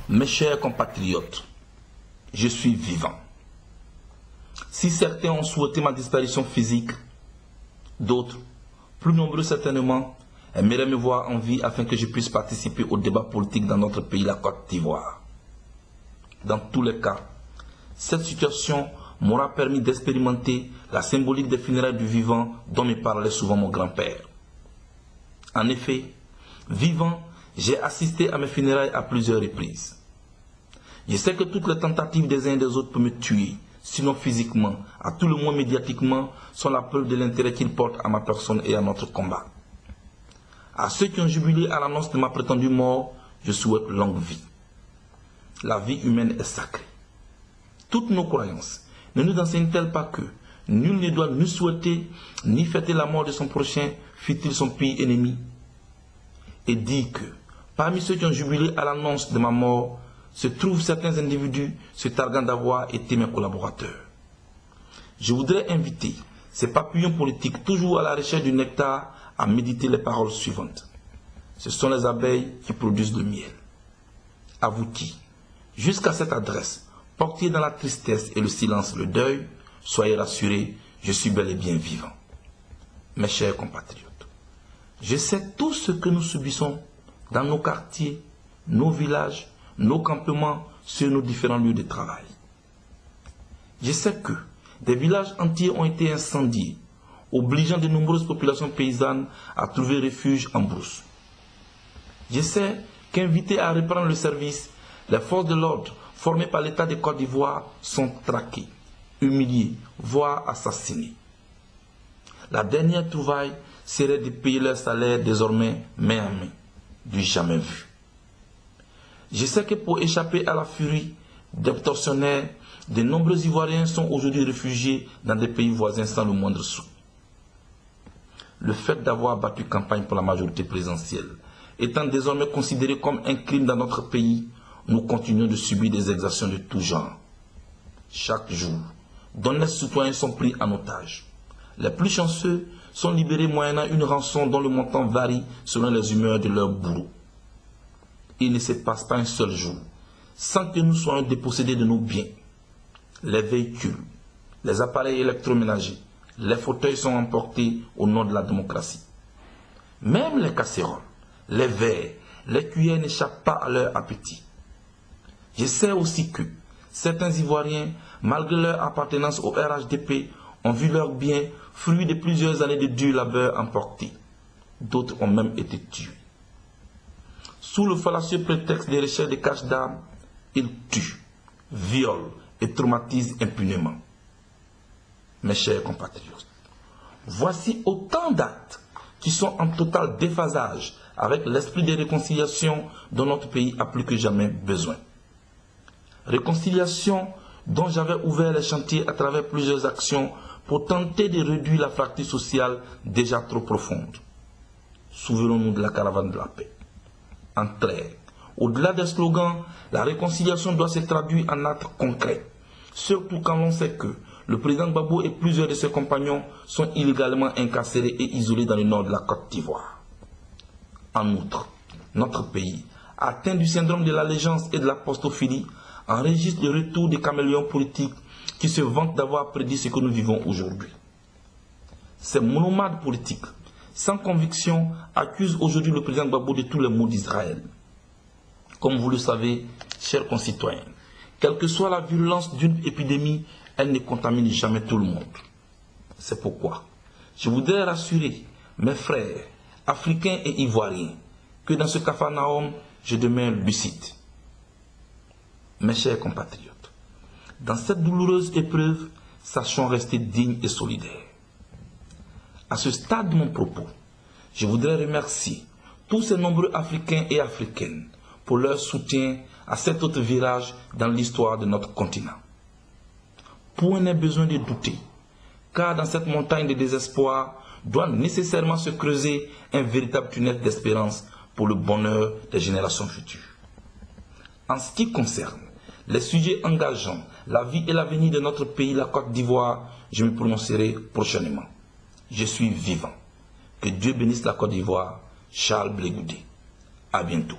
Mes chers compatriotes, je suis vivant. Si certains ont souhaité ma disparition physique, d'autres, plus nombreux certainement, aimeraient me voir en vie afin que je puisse participer au débat politique dans notre pays, la Côte d'Ivoire. Dans tous les cas, cette situation m'aura permis d'expérimenter la symbolique des funérailles du vivant dont me parlait souvent mon grand-père. En effet, vivant, j'ai assisté à mes funérailles à plusieurs reprises. Je sais que toutes les tentatives des uns et des autres pour me tuer, sinon physiquement, à tout le moins médiatiquement, sont la preuve de l'intérêt qu'ils portent à ma personne et à notre combat. À ceux qui ont jubilé à l'annonce de ma prétendue mort, je souhaite longue vie. La vie humaine est sacrée. Toutes nos croyances ne nous enseignent-elles pas que nul ne doit ni souhaiter ni fêter la mort de son prochain, fût-il son pire ennemi? Et dit que parmi ceux qui ont jubilé à l'annonce de ma mort, se trouvent certains individus se targuant d'avoir été mes collaborateurs. Je voudrais inviter ces papillons politiques toujours à la recherche du nectar à méditer les paroles suivantes. Ce sont les abeilles qui produisent le miel. À vous qui, jusqu'à cette adresse, portiez dans la tristesse et le silence le deuil, soyez rassurés, je suis bel et bien vivant. Mes chers compatriotes, je sais tout ce que nous subissons dans nos quartiers, nos villages, nos campements, sur nos différents lieux de travail. Je sais que des villages entiers ont été incendiés, obligeant de nombreuses populations paysannes à trouver refuge en brousse. Je sais qu'invités à reprendre le service, les forces de l'ordre formées par l'État de Côte d'Ivoire sont traquées, humiliées, voire assassinées. La dernière trouvaille serait de payer leur salaire désormais main à main, du jamais vu. Je sais que pour échapper à la furie des tortionnaires, de nombreux Ivoiriens sont aujourd'hui réfugiés dans des pays voisins sans le moindre sou. Le fait d'avoir battu campagne pour la majorité présidentielle étant désormais considéré comme un crime dans notre pays, nous continuons de subir des exactions de tout genre. Chaque jour, d'honnêtes citoyens sont pris en otage. Les plus chanceux sont libérés moyennant une rançon dont le montant varie selon les humeurs de leurs bourreaux. Il ne se passe pas un seul jour sans que nous soyons dépossédés de nos biens. Les véhicules, les appareils électroménagers, les fauteuils sont emportés au nom de la démocratie. Même les casseroles, les verres, les cuillères n'échappent pas à leur appétit. Je sais aussi que certains Ivoiriens, malgré leur appartenance au RHDP, ont vu leurs biens, fruits de plusieurs années de dur labeur, emportés. D'autres ont même été tués. Sous le fallacieux prétexte des recherches de cache d'armes, ils tuent, violent et traumatisent impunément. Mes chers compatriotes, voici autant d'actes qui sont en total déphasage avec l'esprit de réconciliation dont notre pays a plus que jamais besoin. Réconciliation dont j'avais ouvert les chantiers à travers plusieurs actions pour tenter de réduire la fracture sociale déjà trop profonde. Souvenons-nous de la caravane de la paix. En clair, au-delà des slogans, la réconciliation doit se traduire en actes concrets, surtout quand l'on sait que le président Gbagbo et plusieurs de ses compagnons sont illégalement incarcérés et isolés dans le nord de la Côte d'Ivoire. En outre, notre pays, atteint du syndrome de l'allégeance et de l'apostophilie, enregistre le retour des caméléons politiques qui se vantent d'avoir prédit ce que nous vivons aujourd'hui. Ces monomades politiques, sans conviction, accusent aujourd'hui le président Gbagbo de tous les maux d'Israël. Comme vous le savez, chers concitoyens, quelle que soit la virulence d'une épidémie, elle ne contamine jamais tout le monde. C'est pourquoi je voudrais rassurer mes frères africains et ivoiriens que dans ce capharnaüm, je demeure lucide. Mes chers compatriotes, dans cette douloureuse épreuve, sachons rester dignes et solidaires. À ce stade de mon propos, je voudrais remercier tous ces nombreux Africains et Africaines pour leur soutien à cet autre virage dans l'histoire de notre continent. Point n'est besoin de douter, car dans cette montagne de désespoir doit nécessairement se creuser un véritable tunnel d'espérance pour le bonheur des générations futures. En ce qui concerne les sujets engageant la vie et l'avenir de notre pays, la Côte d'Ivoire, je me prononcerai prochainement. Je suis vivant. Que Dieu bénisse la Côte d'Ivoire. Charles Blé Goudé. À bientôt.